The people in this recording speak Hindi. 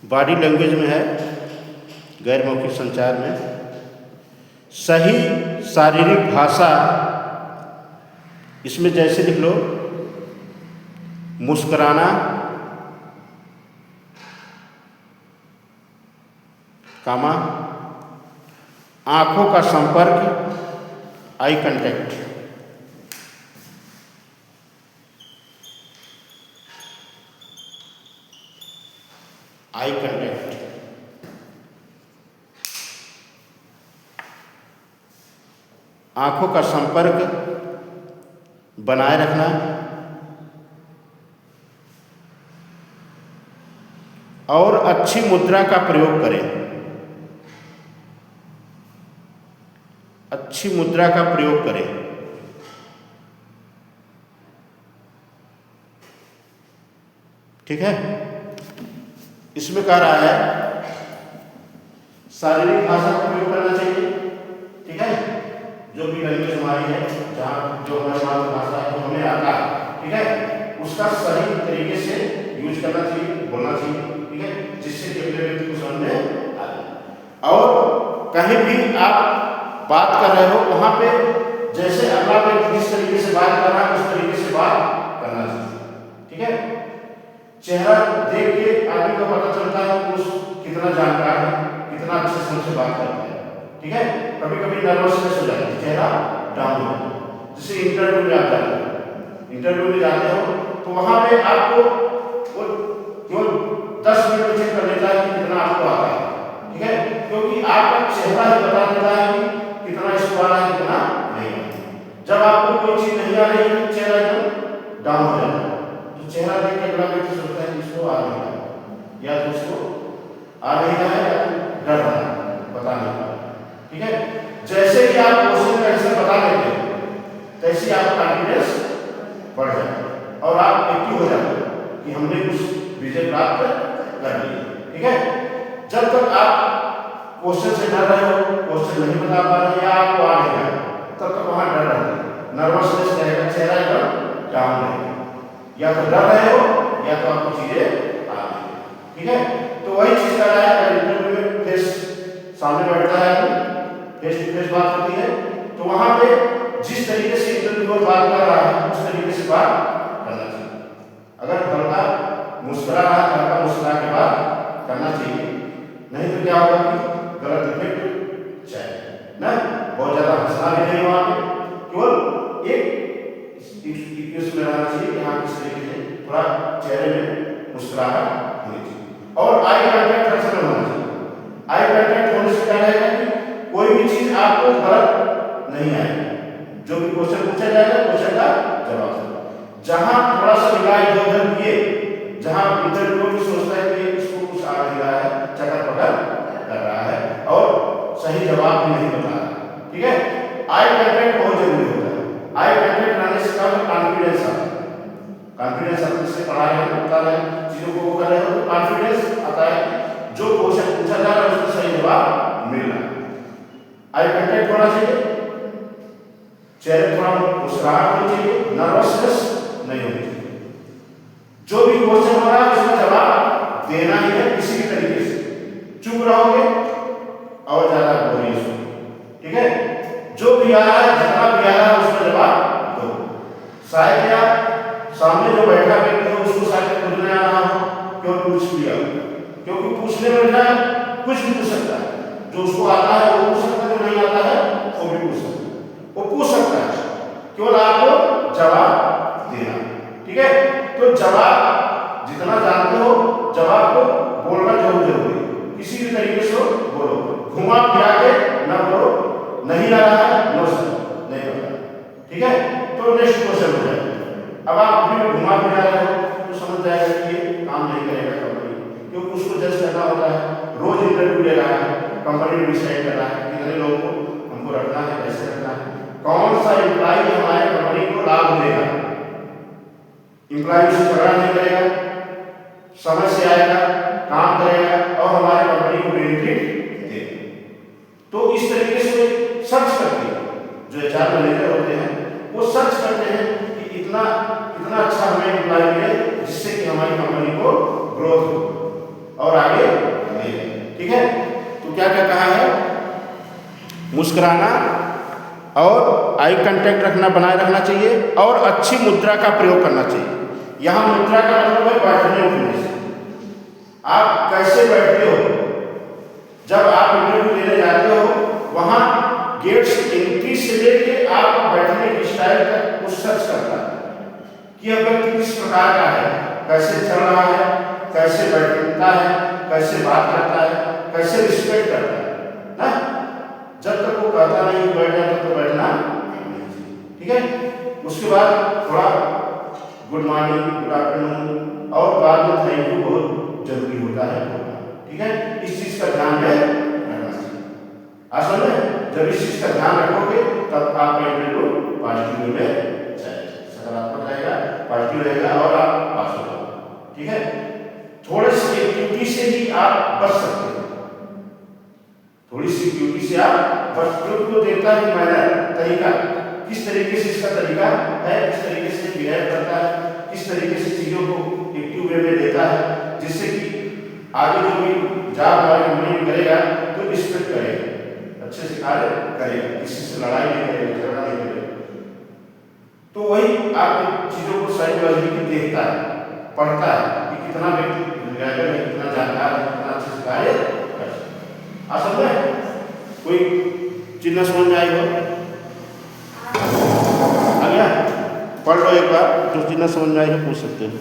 बॉडी लैंग्वेज में है, गैर मौखिक संचार में। सही शारीरिक भाषा, इसमें जैसे लिख लो मुस्कुराना, कामा, आंखों का संपर्क, आई कांटेक्ट, आई कांटेक्ट, आंखों का संपर्क बनाए रखना, और अच्छी मुद्रा का प्रयोग करें, अच्छी मुद्रा का प्रयोग करें। ठीक है, इसमें कह रहा है शारीरिक भाषा का प्रयोग करना चाहिए। ठीक है, जो भी लैंग्वेज हमारी है, जहाँ जो हमारी मातृभाषा है, जो हमें आता है, ठीक है, उसका सही तरीके से यूज करना चाहिए, बोलना चाहिए। ठीक है, जिससे कि अगले व्यक्ति को समझ में आ जाए। और कहीं भी आप बात कर रहे हो, वहां पे जैसे अगला व्यक्ति जिस तरीके से बात कर रहा है, उस तरीके से बात करना चाहिए। ठीक है, चेहरा देख के आदमी को पता चलता है कि उस कितना जानकार है, कितना अच्छे से हमसे बात करता है। ठीक है, कभी कभी नर्वसनेस हो जाती है, चेहरा डाउन हो जाता है। जैसे इंटरव्यू में आप जाते हो, इंटरव्यू में जाते हो तो वहां पे आपको वो केवल 10 मिनट में चेक कर लेता है कि कितना आपको आता है। ठीक है, क्योंकि आपका चेहरा ही बता देता है कि कितना इसको आ रहा है, कितना नहीं आ रहा। जब आपको कोई चीज नहीं आ रही है तो चेहरा एकदम डाउन हो जाता है। तो चेहरा देख के अगला व्यक्ति सोचता है कि इसको आ नहीं रहा, या तो इसको आ नहीं रहा है, या तो डर रहा है, बता नहीं रहा। ठीक है, जैसे ही आप क्वेश्चन का आंसर बता देते हैं, तैसे ही आपका कॉन्फिडेंस बढ़ जाता है और आप एक्टिव हो जाते हैं कि हमने कुछ विजय प्राप्त कर ली। ठीक है, जब तक आप क्वेश्चन से डर रहे हो, क्वेश्चन नहीं बता पा रहे या आपको आ नहीं रहा, तब तक वहां डर रहता है, नर्वसनेस रहेगा, चेहरा एकदम डाउन रहेगा। या तो डर रहे हो या तो आपको चीजें आ रही है। ठीक है, तो वही चीज कर रहा है। इंटरव्यू में फेस सामने बैठता है, फेस टू फेस बात होती है, तो वहां पे जिस तरीके से इंटरव्यूअर बात कर रहा है, उस तरीके से बात करना चाहिए। अगर हल्का मुस्कुरा रहा है, हल्का मुस्कुरा के बात करना चाहिए, नहीं तो क्या होगा कि गलत इफेक्ट जाएगा ना। बहुत ज्यादा हंसना भी नहीं, वहां पे केवल एक में रहना चाहिए कि हाँ किस तरीके से थोड़ा चेहरे में मुस्कुराहट होनी चाहिए। और आई कांटेक्ट हर समय होना चाहिए। आई कांटेक्ट होने से क्या रहेगा कि कोई भी चीज आपको गलत नहीं आएगी। जो भी क्वेश्चन पूछा जाएगा, क्वेश्चन का जवाब देना। जहां थोड़ा सा निगाह इधर किए, जहां इंटरव्यूअर भी सोचता है कि इसको कुछ आ नहीं रहा है, चक्कर पकड़ कर रहा है और सही जवाब भी नहीं बता रहा। ठीक है, आई कांटेक्ट बहुत जरूरी होता है। आई कांटेक्ट रहने से क्या कॉन्फिडेंस आता है। कॉन्फिडेंस आप जिससे पढ़ा रहे हैं, बता रहे हैं, चीजों को वो कर रहे हो, तो कॉन्फिडेंस आता है कि जो क्वेश्चन पूछा जा रहा है उसका सही जवाब मिल रहा है। आई कांटेक्ट होना चाहिए, चेहरे थोड़ा मुस्कुराहट होनी चाहिए, नर्वसनेस नहीं होनी चाहिए। जो भी क्वेश्चन हो रहा है उसका जवाब देना ही है किसी भी तरीके से। चुप रहोगे और ज्यादा बोलिए। ठीक है, जो भी आ रहा है, जितना भी आ रहा है उसका जवाब दो। शायद क्या सामने जो बैठा व्यक्ति हो उसको शायद खुद नहीं आ रहा हो, क्यों पूछ लिया, क्योंकि पूछने में क्या कुछ भी पूछ सकता है। जो उसको आता है वो पूछ सकता है, जो नहीं आता है वो भी पूछ सकता है। वो पूछ सकता है, केवल आपको जवाब देना। ठीक है, तो जवाब जितना जानते हो, जवाब को बोलना जरूरी है। किसी भी तरीके से बोलो, घुमा फिरा के ना बोलो, नहीं आ रहा है नो सर, नहीं पता। ठीक है, तो नेक्स्ट क्वेश्चन हो जाए। अब आप भी घुमा फिरा रहे हो तो समझ जाएगा कि ये काम नहीं करेगा कंपनी, क्योंकि उसको जज करना होता है। रोज इंटरव्यू ले रहा है, कंपनी डिसाइड कर रहा है कितने लोगों को हमको रखना है, कैसे रखना है, कौन सा एम्प्लॉय हमारे कंपनी को लाभ देगा, एम्प्लॉय से झगड़ा नहीं करेगा, समय से आएगा, काम करेगा और हमारे कंपनी को बेनिफिट देगा। तो इस तरीके से सर्च करते हैं, जो एचआर मैनेजर होते हैं वो सर्च करते हैं कि इतना अच्छा हमें एम्प्लॉय मिले जिससे कि हमारी कंपनी को ग्रोथ हो और आगे मुस्कुराना और आई कांटेक्ट रखना, बनाए रखना चाहिए और अच्छी मुद्रा का प्रयोग करना चाहिए। यहाँ मुद्रा का मतलब है बैठने उठने से। आप कैसे बैठते हो, जब आप इंटरव्यू देने जाते हो वहाँ गेट्स एंट्री से लेके आप बैठने की स्टाइल तक कुछ सर्च करता है कि अब व्यक्ति किस प्रकार का है, कैसे चल रहा है, कैसे बैठता है, कैसे बात करता है, कैसे रिस्पेक्ट करता है ना। जब तक वो कहता नहीं बैठ जाए तब तो बैठना नहीं, ठीक है। उसके बाद थोड़ा गुड मॉर्निंग, गुड आफ्टरनून और बाद में थैंक यू बहुत जरूरी होता है, ठीक है। इस चीज का ध्यान है रखना चाहिए। असल में जब इस चीज का ध्यान रखोगे तब आपका इंटरव्यू पॉजिटिव में सकारात्मक रहेगा, पॉजिटिव रहेगा और आप पास हो जाओगे, ठीक है। थोड़ी सी एक्टिविटी से ही आप बच सकते हो, थोड़ी सी एक्टिविटी से आप बच, जो देता है मैनर तरीका, किस तरीके से इसका तरीका है, किस तरीके से बिहेव करता है, किस तरीके से चीजों को एक्टिव वे में देता है, जिससे कि आगे जो भी जॉब हमारे कंपनी में करेगा तो रिस्पेक्ट करेगा, अच्छे से कार्य करेगा, किसी से लड़ाई नहीं करेगा, झगड़ा नहीं करेगा। तो वही आप चीजों को साइकोलॉजी देखता है, पढ़ता है कि कितना व्यक्ति है, कितना जानकार है, कितना अच्छे से कार्य कर सकता है। असल में कोई चिन्ह समझ में आई हो, आ गया, पढ़ लो एक बार, जो चिन्ह समझ में आई हो पूछ सकते हो।